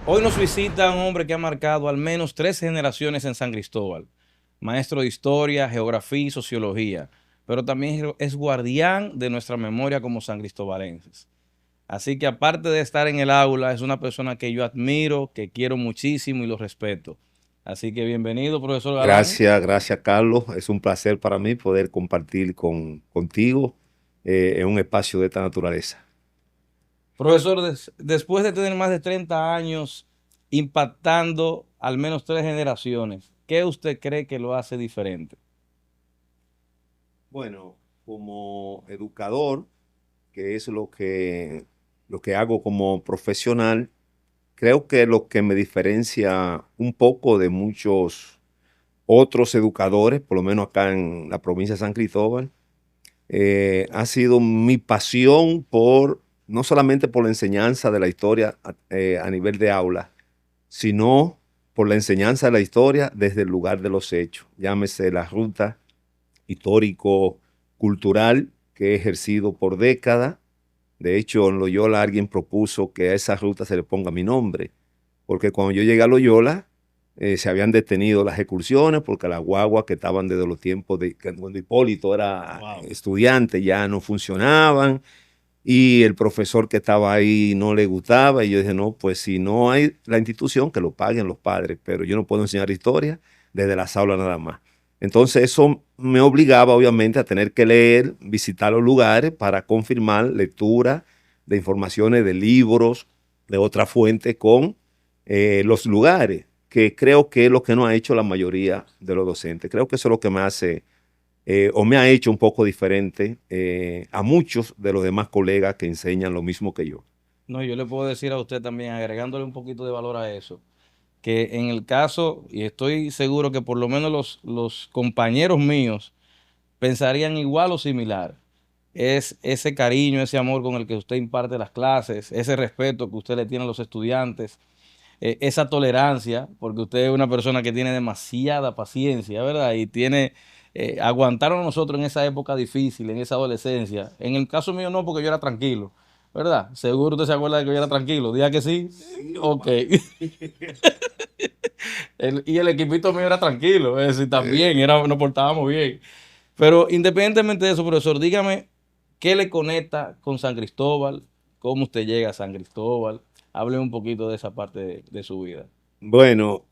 Hoy nos visita un hombre que ha marcado al menos 3 generaciones en San Cristóbal, maestro de historia, geografía y sociología, pero también es guardián de nuestra memoria como san cristobalenses. Así que aparte de estar en el aula, es una persona que yo admiro, que quiero muchísimo y lo respeto. Así que bienvenido, profesor Galán. Gracias, gracias Carlos. Es un placer para mí poder compartir contigo en un espacio de esta naturaleza. Profesor, después de tener más de 30 años impactando al menos 3 generaciones, ¿qué usted cree que lo hace diferente? Bueno, como educador, que es lo que hago como profesional, creo que lo que me diferencia un poco de muchos otros educadores, por lo menos acá en la provincia de San Cristóbal, ha sido mi pasión por, no solamente por la enseñanza de la historia a nivel de aula, sino por la enseñanza de la historia desde el lugar de los hechos. Llámese la ruta histórico-cultural que he ejercido por décadas. De hecho, en Loyola alguien propuso que a esa ruta se le ponga mi nombre, porque cuando yo llegué a Loyola, se habían detenido las excursiones porque las guaguas que estaban desde los tiempos de cuando Hipólito era Wow. estudiante ya no funcionaban y el profesor que estaba ahí no le gustaba y yo dije, no, pues si no hay la institución, que lo paguen los padres, pero yo no puedo enseñar historia desde las aulas nada más. Entonces eso me obligaba obviamente a tener que leer, visitar los lugares para confirmar lectura de informaciones de libros, de otra fuente con los lugares, que creo que es lo que no ha hecho la mayoría de los docentes. Creo que eso es lo que me hace o me ha hecho un poco diferente a muchos de los demás colegas que enseñan lo mismo que yo. No, yo le puedo decir a usted también, agregándole un poquito de valor a eso, que en el caso, y estoy seguro que por lo menos los compañeros míos pensarían igual o similar, es ese cariño, ese amor con el que usted imparte las clases, ese respeto que usted le tiene a los estudiantes, esa tolerancia, porque usted es una persona que tiene demasiada paciencia, ¿verdad? Y tiene, aguantaron a nosotros en esa época difícil, en esa adolescencia. En el caso mío no, porque yo era tranquilo, ¿verdad? Seguro usted se acuerda de que yo era tranquilo. Diga que sí. Sí, Ok. Y el equipito mío era tranquilo, es decir, también nos portábamos bien. Pero independientemente de eso, profesor, dígame qué le conecta con San Cristóbal, cómo usted llega a San Cristóbal. Hable un poquito de esa parte de su vida. Bueno,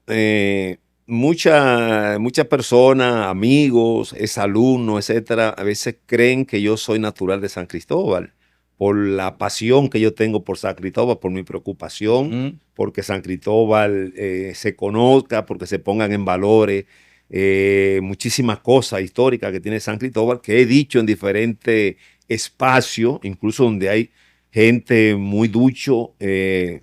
muchas personas, amigos, exalumnos, etcétera, a veces creen que yo soy natural de San Cristóbal por la pasión que yo tengo por San Cristóbal, por mi preocupación, Mm. porque San Cristóbal se conozca, porque se pongan en valores muchísimas cosas históricas que tiene San Cristóbal, que he dicho en diferentes espacios, incluso donde hay gente muy ducho, de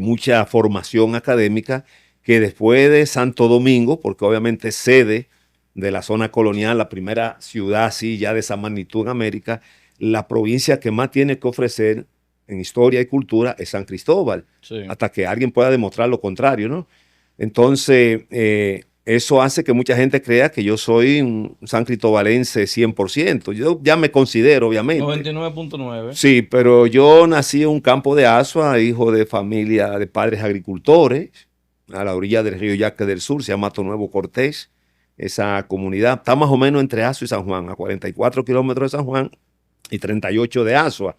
mucha formación académica, que después de Santo Domingo, porque obviamente es sede de la zona colonial, la primera ciudad así ya de esa magnitud en América, la provincia que más tiene que ofrecer en historia y cultura es San Cristóbal, Sí. hasta que alguien pueda demostrar lo contrario, ¿no? Entonces, eso hace que mucha gente crea que yo soy un san cristobalense 100%. Yo ya me considero, obviamente. 99.9. Sí, pero yo nací en un campo de Asua, hijo de familia de padres agricultores, a la orilla del río Yaque del Sur, se llama Mato Nuevo Cortés. Esa comunidad está más o menos entre Asua y San Juan, a 44 kilómetros de San Juan y 38 de Asua.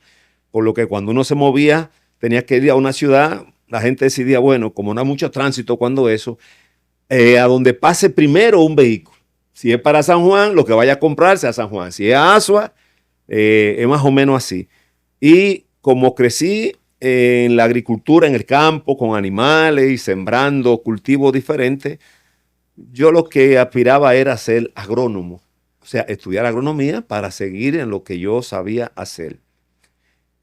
Por lo que cuando uno se movía, tenía que ir a una ciudad, la gente decidía, bueno, como no hay mucho tránsito cuando eso, a donde pase primero un vehículo. Si es para San Juan, lo que vaya a comprarse a San Juan. Si es a Asua, es más o menos así. Y como crecí en la agricultura, en el campo, con animales y sembrando cultivos diferentes, yo lo que aspiraba era ser agrónomo, o sea, estudiar agronomía para seguir en lo que yo sabía hacer.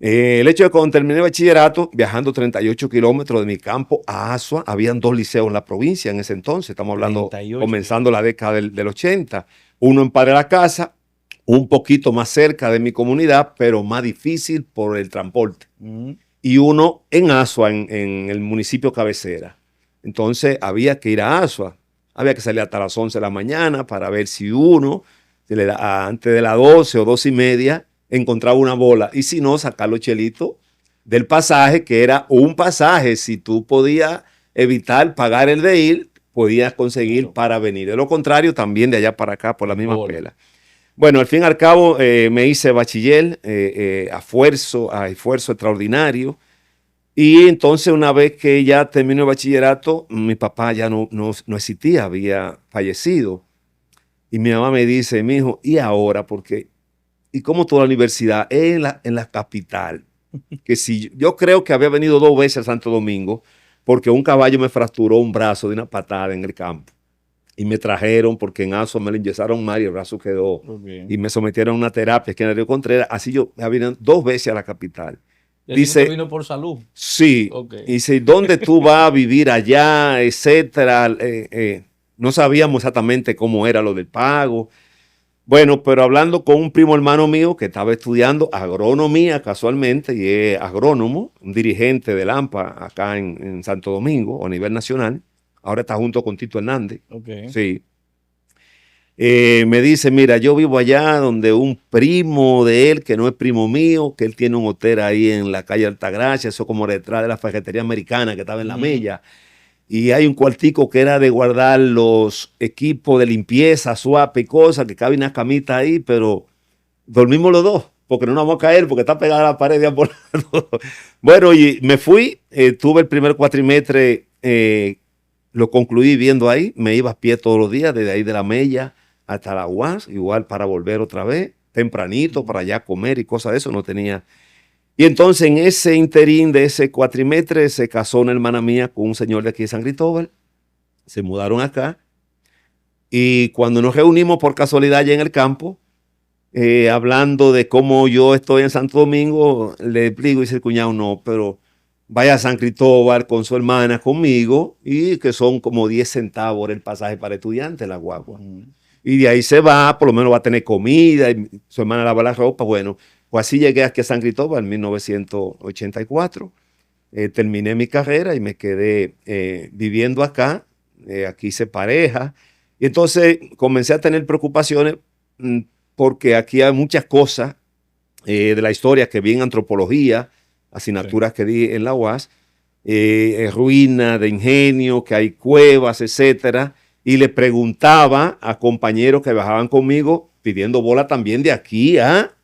El hecho de que cuando terminé el bachillerato, viajando 38 kilómetros de mi campo a Asua, habían dos liceos en la provincia en ese entonces, estamos hablando 38 comenzando la kilómetros. década del 80, uno en Padre la Casa, un poquito más cerca de mi comunidad, pero más difícil por el transporte, Mm. y uno en Asua, en el municipio cabecera. Entonces había que ir a Asua, había que salir hasta las 11 de la mañana para ver si uno, antes de las 12 o 12 y media, encontraba una bola, y si no, sacar los chelitos del pasaje, que era un pasaje. Si tú podías evitar pagar el de ir, podías conseguir para venir. De lo contrario, también de allá para acá por la misma pela. Bueno, al fin y al cabo me hice bachiller a esfuerzo extraordinario. Y entonces una vez que ya terminó el bachillerato, mi papá ya no existía, había fallecido. Y mi mamá me dice, mijo, ¿y ahora? Porque, ¿y cómo toda la universidad? En la capital. Que si yo creo que había venido 2 veces a Santo Domingo, porque un caballo me fracturó un brazo de una patada en el campo. Y me trajeron, porque en Asua me lo enyesaron mal y el brazo quedó. Y me sometieron a una terapia aquí en el Río Contreras. Así yo me vine 2 veces a la capital. Dice, vino por salud. Sí. Dice, ¿dónde tú vas a vivir allá? Etcétera. No sabíamos exactamente cómo era lo del pago. Bueno, pero hablando con un primo hermano mío que estaba estudiando agronomía casualmente y es agrónomo, un dirigente del AMPA acá en Santo Domingo a nivel nacional. Ahora está junto con Tito Hernández. Sí. Me dice, mira, yo vivo allá donde un primo de él, que no es primo mío, que él tiene un hotel ahí en la calle Altagracia, eso como detrás de la ferretería americana que estaba en la Mella. Y hay un cuartico que era de guardar los equipos de limpieza, swap y cosas, que cabe una camita ahí, pero dormimos los dos, porque no nos vamos a caer, porque está pegada a la pared de ambos lados. Bueno, y me fui, tuve el primer cuatrimestre, lo concluí viviendo ahí, me iba a pie todos los días, desde ahí de la Mella hasta la UAS, igual para volver otra vez, tempranito, para allá comer y cosas de eso, no tenía. Y entonces en ese interín de ese cuatrimestre se casó una hermana mía con un señor de aquí de San Cristóbal, se mudaron acá, y cuando nos reunimos por casualidad allá en el campo, hablando de cómo yo estoy en Santo Domingo, le explico y dice el cuñado, no, pero vaya a San Cristóbal con su hermana, conmigo, y que son como 10 centavos el pasaje para estudiantes, la guagua. Y de ahí se va, por lo menos va a tener comida, y su hermana lava la ropa. Bueno, pues así llegué aquí a San Cristóbal en 1984. Terminé mi carrera y me quedé viviendo acá. Aquí hice pareja. Y entonces comencé a tener preocupaciones porque aquí hay muchas cosas de la historia que vi en antropología, asignaturas que di en la UAS, ruinas de ingenio, que hay cuevas, etcétera. Y le preguntaba a compañeros que bajaban conmigo pidiendo bola también de aquí a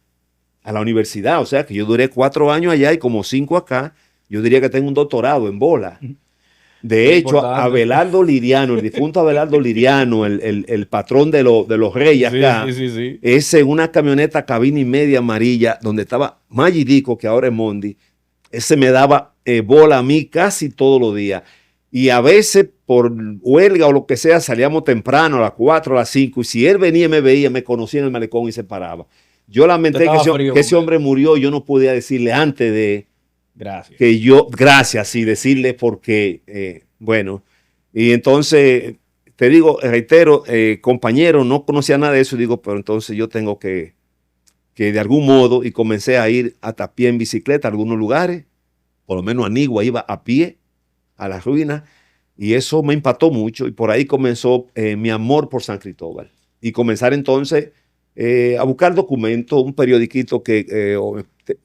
la universidad. O sea que yo duré 4 años allá y como 5 acá. Yo diría que tengo un doctorado en bola. De hecho, Abelardo Liriano, el difunto Abelardo Liriano, el patrón de los reyes acá, es en una camioneta cabina y media amarilla donde estaba Magidico, que ahora es Mondi. Ese me daba bola a mí casi todos los días. Y a veces por huelga o lo que sea salíamos temprano a las 4, a las 5 y si él venía y me veía, me conocía en el malecón y se paraba. Yo lamenté que ese hombre murió, yo no podía decirle antes de gracias y decirle porque, bueno, y entonces te digo, reitero, compañero, no conocía nada de eso, digo, pero entonces yo tengo que de algún modo, y comencé a ir hasta a pie en bicicleta a algunos lugares, por lo menos a Nigua iba a pie a las ruinas, y eso me impactó mucho, y por ahí comenzó mi amor por San Cristóbal, y comenzar entonces a buscar documentos, un periodiquito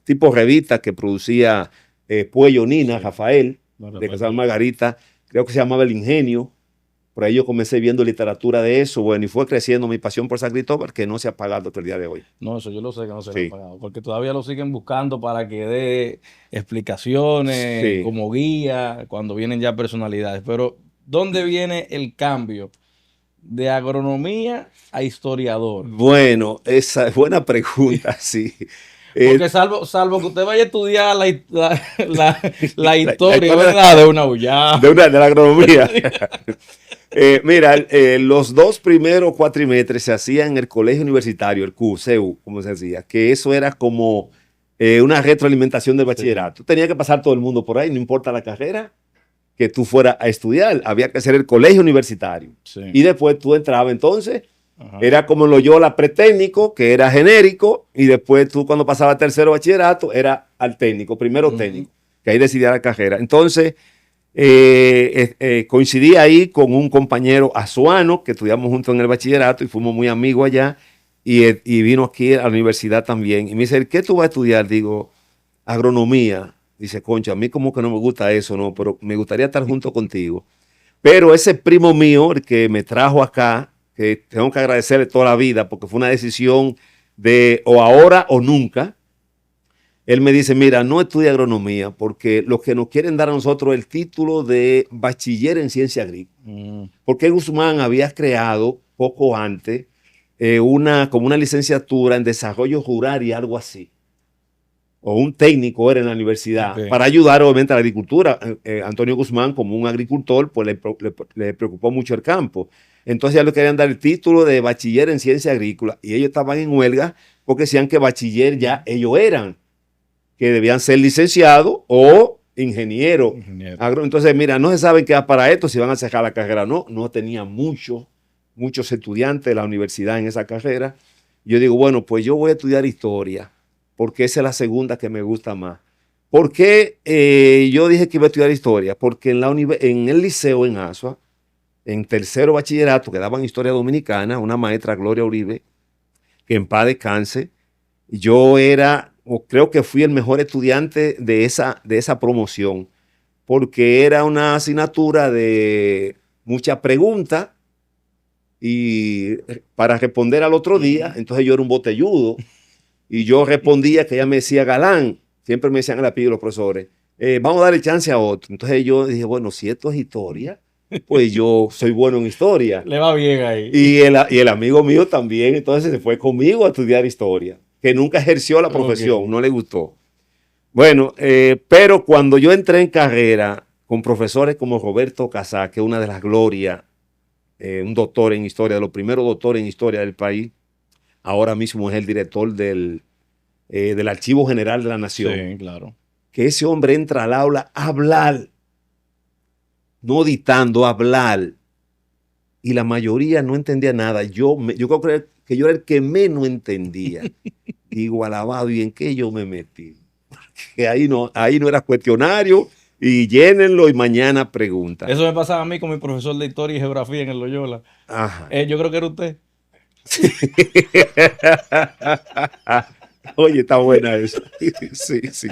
tipo revista que producía Puello Nina, Rafael, de Casal Margarita, creo que se llamaba El Ingenio. Por ahí yo comencé viendo literatura de eso, bueno, y fue creciendo mi pasión por San Cristóbal, que no se ha apagado hasta el día de hoy. No, eso yo lo sé que no se ha apagado, porque todavía lo siguen buscando para que dé explicaciones como guía, cuando vienen ya personalidades. Pero, ¿dónde viene el cambio de agronomía a historiador? Bueno, esa es buena pregunta, sí. Porque salvo que usted vaya a estudiar la historia, ¿verdad? De una ullada. De la agronomía. Mira, los 2 primeros cuatrimestres se hacían en el colegio universitario, el CEU, como se decía, que eso era como una retroalimentación del bachillerato. Tenía que pasar todo el mundo por ahí, no importa la carrera que tú fueras a estudiar, había que hacer el colegio universitario. Y después tú entrabas entonces. Era como lo Loyola pretécnico, que era genérico, y después tú cuando pasabas tercero bachillerato era al técnico, primero técnico, que ahí decidía la carrera. Entonces coincidí ahí con un compañero azuano que estudiamos juntos en el bachillerato y fuimos muy amigos allá, y vino aquí a la universidad también. Y me dice, ¿qué tú vas a estudiar? Digo, agronomía. Dice, concha, a mí como que no me gusta eso, ¿no? Pero me gustaría estar junto contigo. Pero ese primo mío, el que me trajo acá, que tengo que agradecerle toda la vida porque fue una decisión de o ahora o nunca, él me dice, mira, no estudia agronomía porque los que nos quieren dar a nosotros el título de bachiller en ciencia agrícola. Porque Guzmán había creado poco antes como una licenciatura en desarrollo rural y algo así. O un técnico era en la universidad, para ayudar obviamente a la agricultura. Antonio Guzmán, como un agricultor, pues le preocupó mucho el campo. Entonces ya le querían dar el título de bachiller en ciencia agrícola y ellos estaban en huelga porque decían que bachiller ya ellos eran, que debían ser licenciados o ingenieros. Entonces, mira, no se sabe qué para esto, si van a cerrar la carrera o no. No tenía muchos estudiantes de la universidad en esa carrera. Yo digo, bueno, pues yo voy a estudiar historia porque esa es la segunda que me gusta más. ¿Por qué yo dije que iba a estudiar historia? Porque en el liceo en Asua, en tercero bachillerato, que daban historia dominicana, una maestra, Gloria Uribe, que en paz descanse, yo era, o creo que fui el mejor estudiante de esa promoción, porque era una asignatura de muchas preguntas y para responder al otro día, entonces yo era un botelludo. Y yo respondía que ella me decía galán. Siempre me decían el apellido los profesores. Vamos a darle chance a otro. Entonces yo dije, bueno, si esto es historia, pues yo soy bueno en historia. Le va bien ahí. Y el amigo mío también, entonces se fue conmigo a estudiar historia, que nunca ejerció la profesión, no le gustó. Bueno, pero cuando yo entré en carrera con profesores como Roberto Casá, que es una de las glorias, un doctor en historia, de los primeros doctores en historia del país, ahora mismo es el director del Archivo General de la Nación. Sí, claro. Que ese hombre entra al aula a hablar, no dictando, a hablar. Y la mayoría no entendía nada. Yo creo que yo era el que menos entendía. Digo, alabado, ¿y en qué yo me metí? Porque ahí no era cuestionario y llénenlo y mañana pregunta. Eso me pasaba a mí con mi profesor de historia y geografía en el Loyola. Ajá. Yo creo que era usted. Oye, está buena eso. Sí, sí.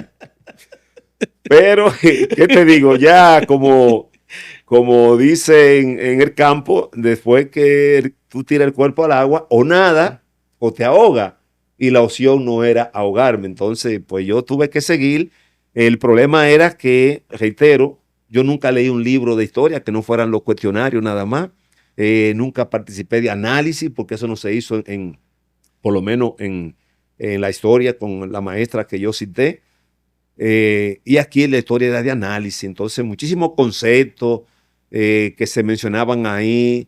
Pero, ¿qué te digo? Ya como dicen en el campo, después que tú tiras el cuerpo al agua, o nada, o te ahoga. Y la opción no era ahogarme. Entonces, pues yo tuve que seguir. El problema era que, reitero, yo nunca leí un libro de historia que no fueran los cuestionarios nada más. Nunca participé de análisis porque eso no se hizo por lo menos en la historia con la maestra que yo cité. Y aquí la historia era de análisis. Entonces, muchísimos conceptos que se mencionaban ahí.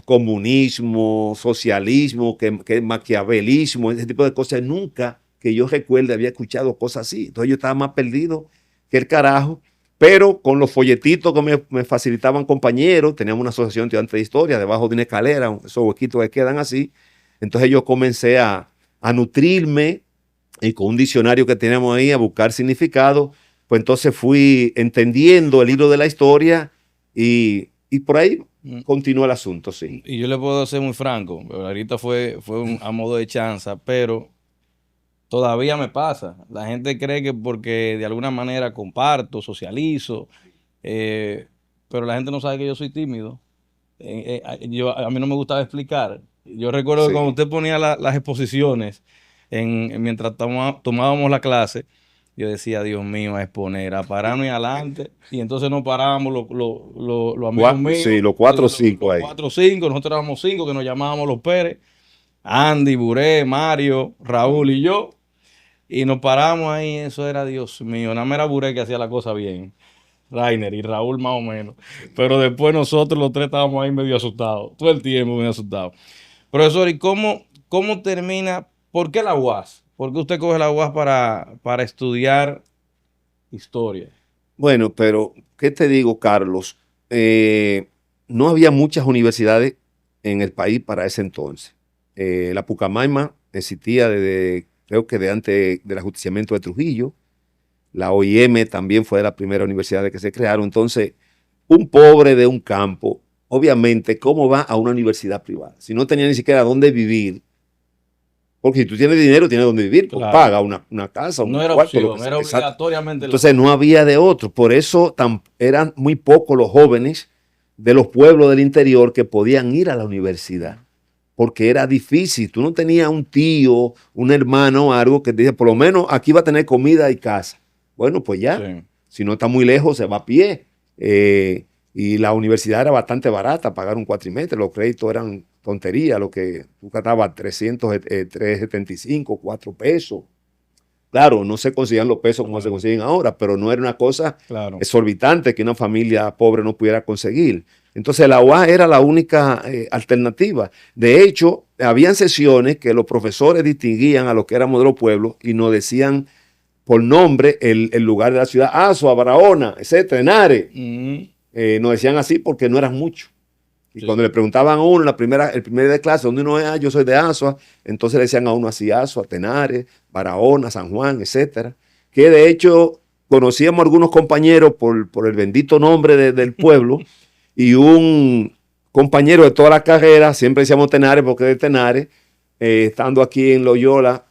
Comunismo, socialismo, que maquiavelismo, ese tipo de cosas. Nunca que yo recuerde había escuchado cosas así. Entonces yo estaba más perdido que el carajo. Pero con los folletitos que me facilitaban compañeros, teníamos una asociación de estudiantes de historia debajo de una escalera, esos huequitos que quedan así. Entonces yo comencé a nutrirme y con un diccionario que teníamos ahí a buscar significado. Pues entonces fui entendiendo el hilo de la historia y por ahí continúa el asunto, sí. Y yo le puedo ser muy franco, ahorita fue a modo de chanza, pero todavía me pasa. La gente cree que porque de alguna manera comparto, socializo, pero la gente no sabe que yo soy tímido. A mí no me gustaba explicar. Yo recuerdo que cuando usted ponía las exposiciones, mientras tomábamos la clase, yo decía, Dios mío, a exponer, a pararnos y adelante. Y entonces nos parábamos los amigos míos. Sí, los 4 o 5 ahí. 4 o 5, nosotros éramos 5 que nos llamábamos los Pérez. Andy, Buré, Mario, Raúl y yo. Y nos paramos ahí, eso era, Dios mío, nada más era Buré que hacía la cosa bien. Rainer y Raúl más o menos. Pero después nosotros los tres estábamos ahí medio asustados. Todo el tiempo medio asustados. Profesor, ¿y cómo termina? ¿Por qué la UAS? ¿Por qué usted coge la UAS para estudiar historia? Bueno, pero, ¿qué te digo, Carlos? No había muchas universidades en el país para ese entonces. La Pucamaima existía creo que de antes del ajusticiamiento de Trujillo. La OIM también fue de las primeras universidades que se crearon. Entonces, un pobre de un campo, obviamente, ¿cómo va a una universidad privada? Si no tenía ni siquiera dónde vivir, Porque si tú tienes dinero, tienes donde vivir, pues Claro. paga una casa, un No era cuarto, lo opción, que era sea. Exacto. obligatoriamente. Entonces no había de otro. Por eso eran muy pocos los jóvenes de los pueblos del interior que podían ir a la universidad. Porque era difícil. Tú no tenías un tío, un hermano o algo que te dice, por lo menos aquí va a tener comida y casa. Bueno, pues ya. Sí. Si no está muy lejos, se va a pie. Y la universidad era bastante barata, pagar un cuatrimestre. Los créditos eran tontería, lo que tú gastabas 375, 4 pesos. Claro, no se conseguían los pesos como se consiguen ahora, pero no era una cosa Claro. exorbitante que una familia pobre no pudiera conseguir. Entonces la UAS era la única alternativa. De hecho, habían sesiones que los profesores distinguían a los que éramos de los pueblos y nos decían por nombre el lugar de la ciudad, Azua, Barahona, etcétera, Henares. Nos decían así porque no eran muchos. Y cuando le preguntaban a uno el primer día de clase, ¿dónde uno es? Yo soy de Azua. Entonces le decían a uno así, Azua, Tenares, Barahona, San Juan, etcétera. Que de hecho conocíamos a algunos compañeros por el bendito nombre del pueblo y un compañero de toda la carrera, siempre decíamos Tenares porque es de Tenares, estando aquí en Loyola,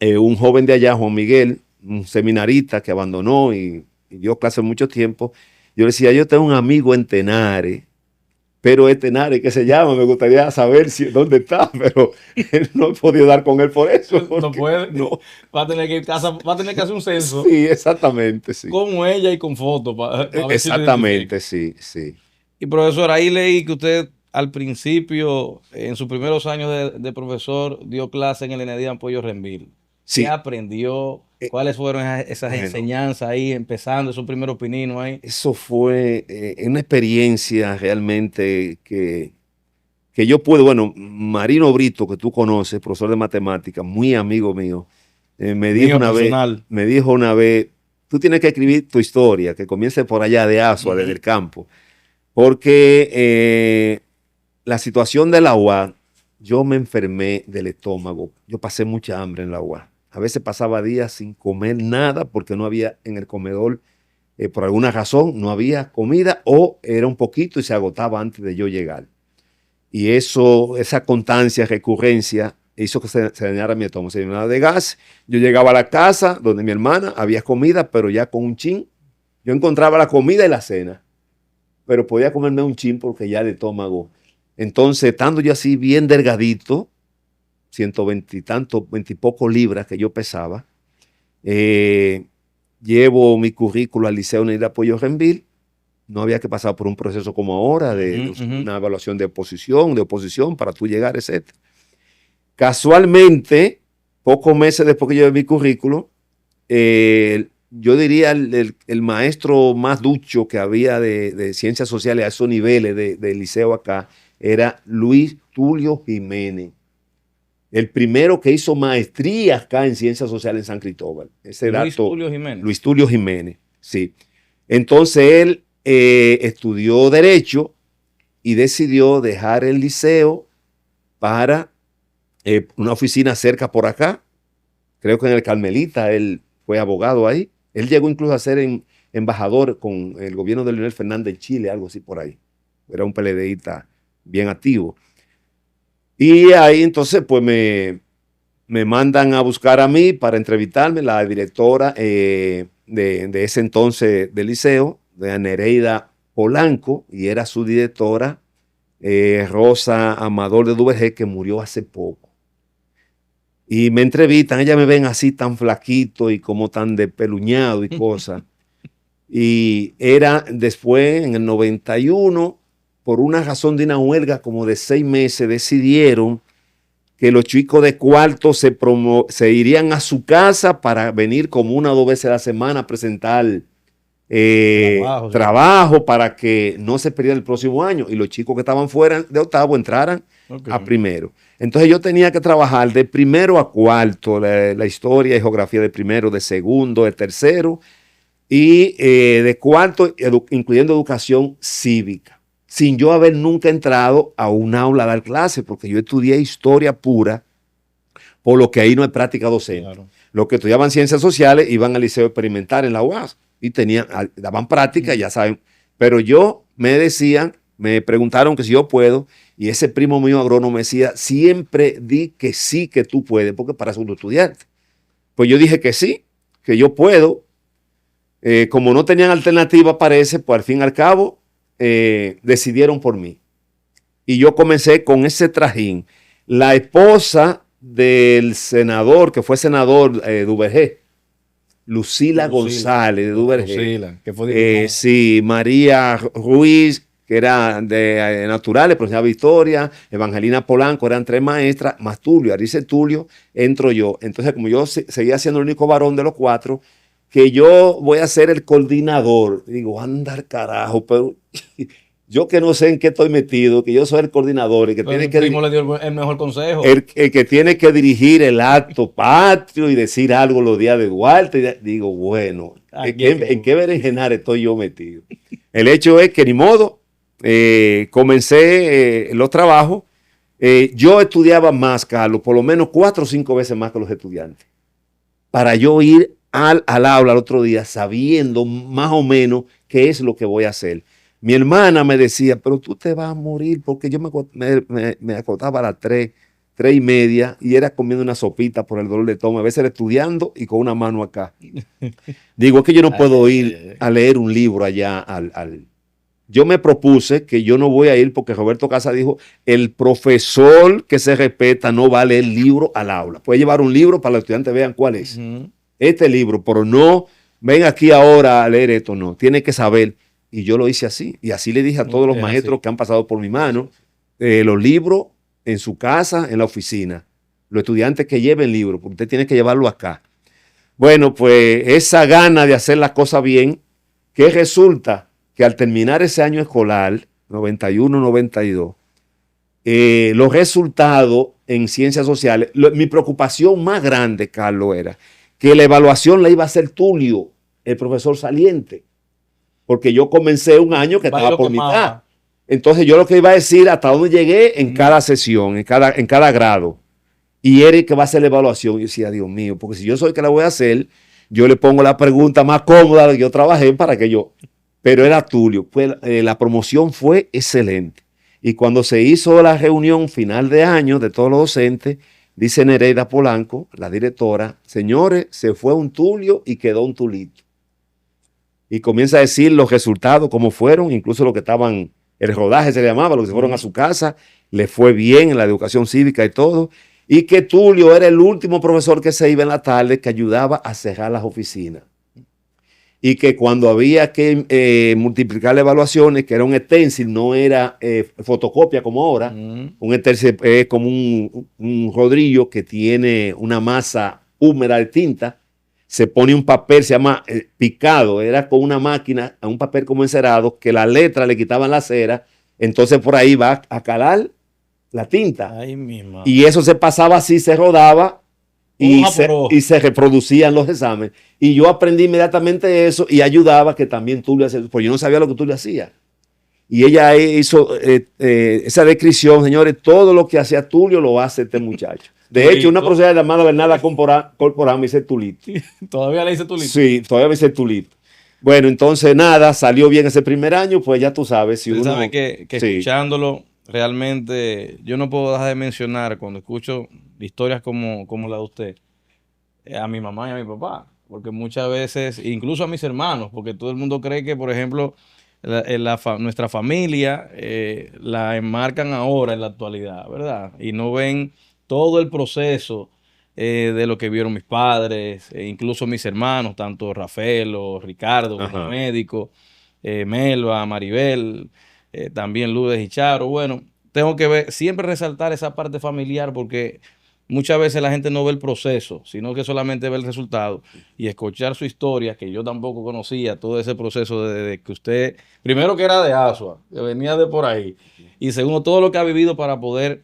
un joven de allá, Juan Miguel, un seminarista que abandonó y dio clase mucho tiempo. Yo le decía, yo tengo un amigo en Tenares, pero es Tenares que se llama, me gustaría saber dónde está, pero él no he podido dar con él por eso. No puede. No. Va a tener que hacer un censo. Sí, exactamente, sí. Con ella y con fotos. Exactamente, sí, sí. Y profesor, ahí leí que usted al principio, en sus primeros años de profesor, dio clase en el Enedian Pollo Renville. Sí. ¿Qué aprendió? ¿Cuáles fueron esas enseñanzas ahí, empezando esos primeros pininos ahí? Eso fue una experiencia realmente que yo pude, bueno, Marino Brito, que tú conoces, profesor de matemáticas, muy amigo mío, me dijo una vez, tú tienes que escribir tu historia, que comience por allá de Azua, desde el campo, porque la situación de la UAS, yo me enfermé del estómago, yo pasé mucha hambre en la UAS. A veces pasaba días sin comer nada porque no había en el comedor, por alguna razón, no había comida o era un poquito y se agotaba antes de yo llegar. Y esa constancia, recurrencia, hizo que se dañara mi estómago. Se llenaba de gas. Yo llegaba a la casa donde mi hermana, había comida, pero ya con un chin. Yo encontraba la comida y la cena, pero podía comerme un chin porque ya el estómago. Entonces, estando yo así bien delgadito, 120 y tanto, 20 y pocos libras que yo pesaba, llevo mi currículo al Liceo Unidad Pollo Renville. No había que pasar por un proceso como ahora de una evaluación de oposición para tú llegar, etc. Casualmente, pocos meses después que yo llevé mi currículo, yo diría el maestro más ducho que había de ciencias sociales a esos niveles del liceo acá era Luis Tulio Jiménez. El primero que hizo maestría acá en ciencias sociales en San Cristóbal. Luis Tulio Jiménez, sí. Entonces él estudió Derecho y decidió dejar el liceo para una oficina cerca por acá. Creo que en el Carmelita él fue abogado ahí. Él llegó incluso a ser embajador con el gobierno de Leonel Fernández en Chile, algo así por ahí. Era un PLDista bien activo. Y ahí entonces pues me mandan a buscar a mí para entrevistarme, la directora de ese entonces del liceo, de Nereida Polanco, y era su directora, Rosa Amador de Duvergé, que murió hace poco. Y me entrevistan, ellas me ven así tan flaquito y como tan despeluñado y cosas. Y era después, en el 91, por una razón de una huelga como de 6 meses, decidieron que los chicos de cuarto se irían a su casa para venir como 1 o 2 veces a la semana a presentar trabajo para que no se perdiera el próximo año y los chicos que estaban fuera de octavo entraran a primero. Entonces yo tenía que trabajar de primero a cuarto, la historia y geografía de primero, de segundo, de tercero y de cuarto, incluyendo educación cívica, sin yo haber nunca entrado a un aula a dar clases, porque yo estudié historia pura, por lo que ahí no hay práctica docente. Claro. Los que estudiaban ciencias sociales iban al liceo experimental en la UAS y daban práctica, ya saben. Pero me preguntaron que si yo puedo, Y ese primo mío agrónomo me decía, siempre di que sí que tú puedes, porque para ser un estudiante. Pues yo dije que sí, que yo puedo. Como no tenían alternativa, parece, pues al fin y al cabo decidieron por mí. Y yo comencé con ese trajín. La esposa del senador, que fue senador Duvergé, Lucila González de Duvergé. Lucila, que fue diputada. Sí, María Ruiz, que era de Naturales, profesora Victoria, Evangelina Polanco, eran 3 maestras, más Tulio, Arice Tulio, entro yo. Entonces, como yo seguía siendo el único varón de los 4, que yo voy a ser el coordinador. Digo, andar carajo, pero yo que no sé en qué estoy metido, que yo soy el coordinador y que Pero tiene el que primo le dio el mejor consejo. el que tiene que dirigir el acto patrio y decir algo los días de Duarte. Digo, bueno, ¿en qué berenjenar estoy yo metido? El hecho es que ni modo, comencé los trabajos. Yo estudiaba más, Carlos, por lo menos 4 o 5 veces más que los estudiantes, para yo ir al aula el otro día sabiendo más o menos qué es lo que voy a hacer. Mi hermana me decía, pero tú te vas a morir, porque yo me acostaba a las 3:30, y era comiendo una sopita por el dolor de estómago, a veces era estudiando y con una mano acá. Digo, es que yo no puedo ir a leer un libro allá Yo me propuse que yo no voy a ir porque Roberto Casa dijo, el profesor que se respeta no va a leer libro al aula. Puede llevar un libro para que los estudiantes vean cuál es. Este libro, pero no ven aquí ahora a leer esto, no. Tiene que saber. Y yo lo hice así. Y así le dije a todos los maestros que han pasado por mi mano, los libros en su casa, en la oficina. Los estudiantes que lleven libros, porque usted tiene que llevarlo acá. Bueno, pues esa gana de hacer las cosas bien, que resulta que al terminar ese año escolar, 91-92, los resultados en ciencias sociales, mi preocupación más grande, Carlos, era que la evaluación la iba a hacer Tulio, el profesor saliente, porque yo comencé un año que estaba por mitad. Entonces yo lo que iba a decir hasta dónde llegué en cada sesión, en cada grado. Y Eric que va a hacer la evaluación. Y yo decía, Dios mío, porque si yo soy el que la voy a hacer, yo le pongo la pregunta más cómoda de que yo trabajé para que yo... Pero era Tulio. Pues, la promoción fue excelente. Y cuando se hizo la reunión final de año de todos los docentes, dice Nereida Polanco, la directora, señores, se fue un Tulio y quedó un Tulito. Y comienza a decir los resultados, cómo fueron, incluso los que estaban, el rodaje se le llamaba, los que se fueron a su casa, le fue bien en la educación cívica y todo. Y que Tulio era el último profesor que se iba en la tarde, que ayudaba a cerrar las oficinas. Y que cuando había que multiplicar las evaluaciones, que era un stencil, no era fotocopia como ahora, un stencil es como un rodillo que tiene una masa húmeda de tinta, se pone un papel, se llama picado, era con una máquina, un papel como encerado, que la letra le quitaban la cera, entonces por ahí va a calar la tinta. Ay, misma. Y eso se pasaba así, se rodaba y se reproducían los exámenes. Y yo aprendí inmediatamente eso y ayudaba que también Tulio hacía, porque yo no sabía lo que Tulio hacía. Y ella hizo esa descripción, señores, todo lo que hacía Tulio lo hace este muchacho. De hecho, una profesora llamada Bernarda Corporal me dice Tulito. ¿Todavía le dice Tulito? Sí, todavía me dice Tulito. Bueno, entonces nada, salió bien ese primer año, pues ya tú sabes. Si Usted uno sabe que sí, escuchándolo, realmente yo no puedo dejar de mencionar cuando escucho historias como la de usted, a mi mamá y a mi papá, porque muchas veces, incluso a mis hermanos, porque todo el mundo cree que, por ejemplo, nuestra familia la enmarcan ahora en la actualidad, ¿verdad? Y no ven todo el proceso de lo que vieron mis padres, incluso mis hermanos, tanto Rafael o Ricardo, como ajá. médico, Melba, Maribel, también Lourdes y Charo. Bueno, tengo que ver, siempre resaltar esa parte familiar porque muchas veces la gente no ve el proceso, sino que solamente ve el resultado. Y escuchar su historia, que yo tampoco conocía, todo ese proceso de que usted, primero que era de Asua, que venía de por ahí, y segundo, todo lo que ha vivido para poder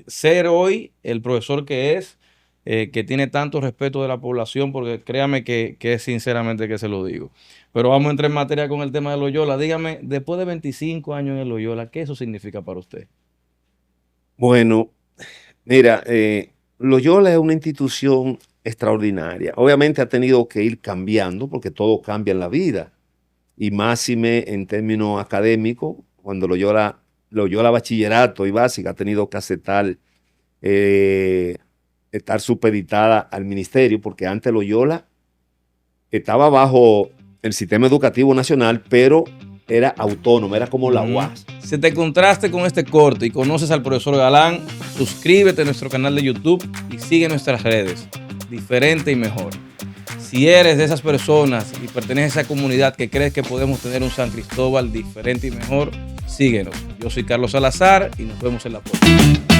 ser hoy el profesor que es, que tiene tanto respeto de la población, porque créame que es sinceramente que se lo digo. Pero vamos a entrar en materia con el tema de Loyola. Dígame, después de 25 años en el Loyola, ¿qué eso significa para usted? Bueno, mira, Loyola es una institución extraordinaria. Obviamente ha tenido que ir cambiando porque todo cambia en la vida. Y máxime en términos académicos, cuando Loyola Loyola Bachillerato y Básica ha tenido que aceptar estar supeditada al ministerio, porque antes Loyola estaba bajo el sistema educativo nacional, pero era autónoma, era como la UAS. Si te encontraste con este corte y conoces al profesor Galán, suscríbete a nuestro canal de YouTube y sigue nuestras redes, Diferente y Mejor. Si eres de esas personas y perteneces a esa comunidad que crees que podemos tener un San Cristóbal diferente y mejor, síguenos. Yo soy Carlos Salazar y nos vemos en la próxima.